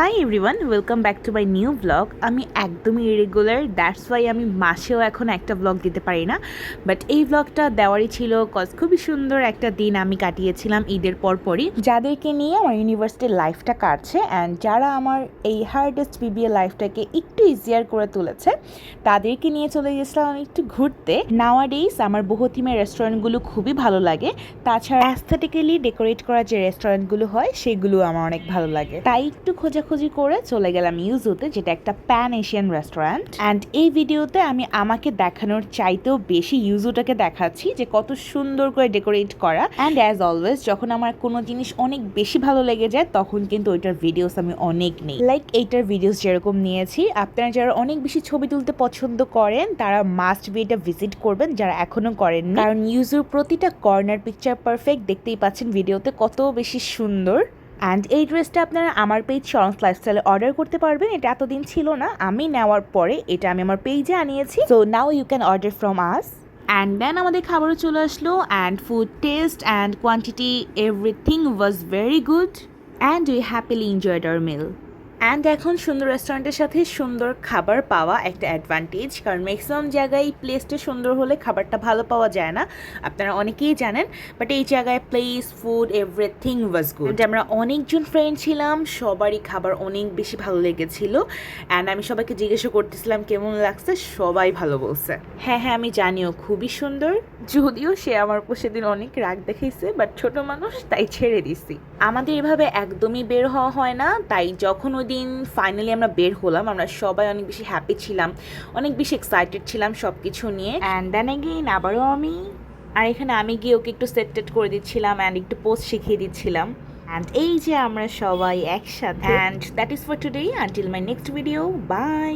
Hi everyone, welcome back to my new blog. আমি একদমই irregular, that's why আমি মাসেও এখন একটা ব্লগ দিতে পারি না। বাট এই ব্লগটা দেওয়ারই ছিল কজ খুবই সুন্দর একটা দিন আমি কাটিয়েছিলাম ঈদের পরপরই, যাদেরকে নিয়ে আমার ইউনিভার্সিটির লাইফটা কাটছে অ্যান্ড যারা আমার এই হার্ডেস্ট বিবিএ লাইফটাকে একটু ইজিয়ার করে তুলেছে, তাদেরকে নিয়ে চলে গেছিলাম আমি একটু ঘুরতে। নাওয়াডেইস আমার বহুথিমের রেস্টুরেন্টগুলো খুবই ভালো লাগে, তাছাড়া অ্যাস্থেটিক্যালি ডেকোরেট করা যে রেস্টুরেন্টগুলো হয় সেগুলো আমার অনেক ভালো লাগে। তাই একটু খোঁজাখুঁজি করে চলে গেলাম ইউজুতে, যেটা একটা প্যান এশিয়ান রেস্টুরেন্ট। অ্যান্ড এই ভিডিওতে আমি আমাকে দেখানোর চাইতেও বেশি ইউজুটাকে দেখাচ্ছি যে কত সুন্দর করে ডেকোরেট করা। অ্যান্ড অ্যাজ অলওয়েজ যখন আমার কোনো জিনিস অনেক বেশি ভালো লেগে যায় তখন কিন্তু ওইটার ভিডিওস আমি অনেক নিই, লাইক এইটার ভিডিওস যেরকম নিয়েছি। আপনারা যারা অনেক বেশি ছবি তুলতে পছন্দ করেন তারা মাস্ট বি এটা ভিজিট করবেন, যারা এখনো করেননি, কারণ ইউজুর প্রতিটা কর্নার পিকচার পারফেক্ট। দেখতেই পাচ্ছেন ভিডিওতে কত বেশি সুন্দর। অ্যান্ড এই ড্রেসটা আপনারা আমার পেজ শরন্স লাইফস্টাইলে অর্ডার করতে পারবেন। এটা এতদিন ছিল না, আমি নেওয়ার পরে এটা আমি আমার পেজে আনিয়েছি। So now you can order from us. And then আমাদের খাবারও চলে আসলো, and food taste and quantity everything was very good and we happily enjoyed our meal. And এখন সুন্দর রেস্টুরেন্টের সাথে সুন্দর খাবার পাওয়া একটা অ্যাডভান্টেজ, কারণ ম্যাক্সিমাম জায়গায় প্লেসটা সুন্দর হলে খাবারটা ভালো পাওয়া যায় না, আপনারা অনেকেই জানেন। বাট এই জায়গায় place, food, everything was good. আমরা অনেকজন ফ্রেন্ড ছিলাম, সবারই খাবার অনেক বেশি ভালো লেগেছিল। অ্যান্ড আমি সবাইকে জিজ্ঞাসা করতেছিলাম কেমন লাগছে, সবাই ভালো বলছে। হ্যাঁ হ্যাঁ, আমি জানিও খুবই সুন্দর, যদিও সে আমার উপর সেদিন অনেক রাগ দেখাইছে, বাট ছোট মানুষ তাই ছেড়ে দিছি। আমাদের এভাবে একদমই বের হওয়া হয় না, তাই যখন ওই দিন ফাইনালি আমরা বের হলাম আমরা সবাই অনেক বেশি হ্যাপি ছিলাম, অনেক বেশি এক্সাইটেড ছিলাম সব কিছু নিয়ে। অ্যান্ড দেন এগেইন আবারও এখানে আমি গিয়ে ওকে একটু সেট করে দিচ্ছিলাম অ্যান্ড একটু পোস্ট শিখিয়ে দিচ্ছিলাম। অ্যান্ড এই যে আমরা সবাই একসাথে। And that is for today, until my next video, by.